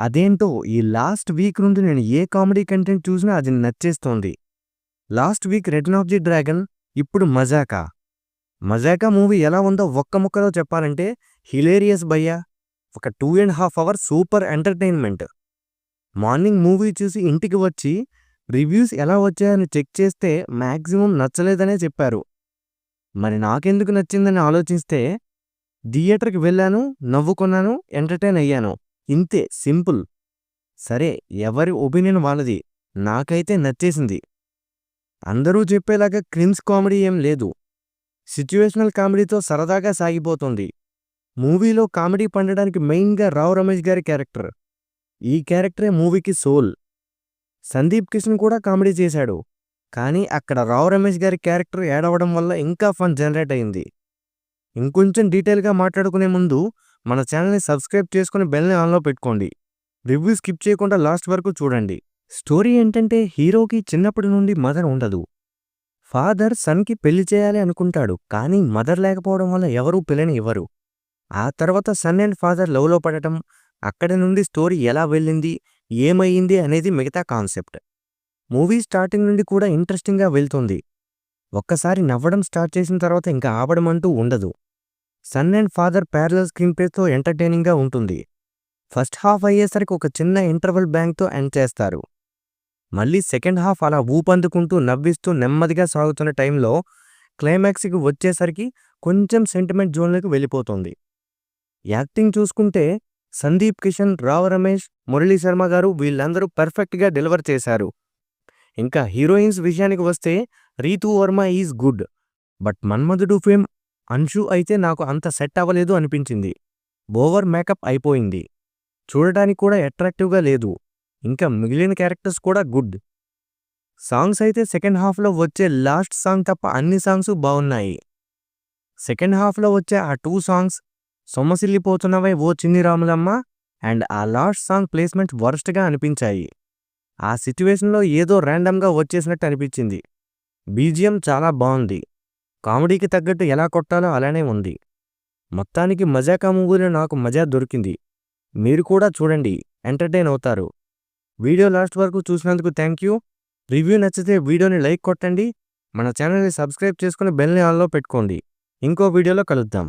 అదేంటో ఈ last week నుండి నేను ఏ కామెడీ కంటెంట్ చూసినా అది నచ్చేస్తోంది. Last week 'return of the dragon', ఇప్పుడు 'మజాకా'. 'మజాకా' మూవీ ఎలా ఉందో ఒక్క ముక్కలో చెప్పాలంటే హిలేరియస్ భయ్యా. ఒక 2.5 hours super entertainment. Morning movie చూసి ఇంటికి వచ్చి రివ్యూస్ ఎలా వచ్చాయని చెక్ చేస్తే మ్యాక్సిమం నచ్చలేదనే చెప్పారు. మరి నాకెందుకు నచ్చిందని ఆలోచిస్తే థియేటర్కి వెళ్ళాను, నవ్వుకున్నాను, ఎంటర్టైన్ అయ్యాను. ఇంతే, సింపుల్. సరే, ఎవరి ఒపీనియన్ వాళ్ళది. నాకైతే నచ్చేసింది. అందరూ చెప్పేలాగా క్రిమ్స్ కామెడీ ఏం లేదు. సిచ్యువేషనల్ కామెడీతో సరదాగా సాగిపోతుంది. మూవీలో కామెడీ పండడానికి మెయిన్గా రావు రమేష్ గారి క్యారెక్టర్. ఈ క్యారెక్టరే మూవీకి సోల్. సందీప్ కిషన్ కూడా కామెడీ చేశాడు, కానీ అక్కడ రావు రమేష్ గారి క్యారెక్టర్ ఏడవడం వల్ల ఇంకా ఫన్ జనరేట్ అయింది. ఇంకొంచెం డీటెయిల్గా మాట్లాడుకునే ముందు మన ఛానల్ని సబ్స్క్రైబ్ చేసుకుని బెల్ని ఆన్లో పెట్టుకోండి. రివ్యూ స్కిప్ చేయకుండా లాస్ట్ వరకు చూడండి. స్టోరీ ఏంటంటే హీరోకి చిన్నప్పటి నుండి మదర్ ఉండదు. ఫాదర్ సన్కి పెళ్లి చేయాలి అనుకుంటాడు, కానీ మదర్ లేకపోవడం వల్ల ఎవరూ పిల్లని ఇవ్వరు. ఆ తర్వాత సన్ అండ్ ఫాదర్ లవ్లో పడటం, అక్కడి నుండి స్టోరీ ఎలా వెళ్ళింది, ఏమయ్యింది అనేది మిగతా కాన్సెప్ట్. మూవీ స్టార్టింగ్ నుండి కూడా ఇంట్రెస్టింగ్గా వెళ్తుంది. ఒక్కసారి నవ్వడం స్టార్ట్ చేసిన తర్వాత ఇంకా ఆపడం అంటూ ఉండదు. Son and father parallel screen ప్లేతో ఎంటర్టైనింగ్గా ఉంటుంది. ఫస్ట్ హాఫ్ అయ్యేసరికి ఒక చిన్న ఇంటర్వల్ బ్యాంక్తో ఎండ్ చేస్తారు. మళ్ళీ సెకండ్ హాఫ్ అలా ఊపందుకుంటూ నవ్విస్తూ నెమ్మదిగా సాగుతున్న టైంలో క్లైమాక్స్కి వచ్చేసరికి కొంచెం సెంటిమెంట్ జోన్లోకి వెళ్ళిపోతుంది. యాక్టింగ్ చూసుకుంటే సందీప్ కిషన్, రావు రమేష్, మురళీ శర్మ గారు వీళ్ళందరూ పర్ఫెక్ట్గా డెలివర్ చేశారు. ఇంకా హీరోయిన్స్ విషయానికి వస్తే Ritu Varma is good, but Manmadhudu fame Anshu అయితే నాకు అంత సెట్ అవ్వలేదు అనిపించింది. ఓవర్ మేకప్ అయిపోయింది, చూడటానికి కూడా అట్రాక్టివ్గా లేదు. ఇంకా మిగిలిన క్యారెక్టర్స్ కూడా గుడ్. సాంగ్స్ అయితే సెకండ్ హాఫ్లో వచ్చే లాస్ట్ సాంగ్ తప్ప అన్ని సాంగ్స్ బాగున్నాయి. సెకండ్ హాఫ్లో వచ్చే ఆ 2 సాంగ్స్, సొమ్మసిల్లిపోతున్నవై ఓ చిన్ని రాములమ్మ అండ్ ఆ లాస్ట్ సాంగ్ ప్లేస్మెంట్ వర్స్ట్గా అనిపించాయి. ఆ సిచ్యువేషన్లో ఏదో ర్యాండమ్గా వచ్చేసినట్టు అనిపించింది. బీజిఎం చాలా బాగుంది. కామెడీకి తగ్గట్టు ఎలా కొట్టాలో అలానే ఉంది. మొత్తానికి మజాకా మూవీలో నాకు మజా దొరికింది. మీరు కూడా చూడండి, ఎంటర్టైన్ అవుతారు. వీడియో లాస్ట్ వరకు చూసినందుకు థ్యాంక్ యూ. రివ్యూ నచ్చితే వీడియోని లైక్ కొట్టండి. మన ఛానల్ని సబ్స్క్రైబ్ చేసుకుని బెల్ని ఆన్లో పెట్టుకోండి. ఇంకో వీడియోలో కలుద్దాం.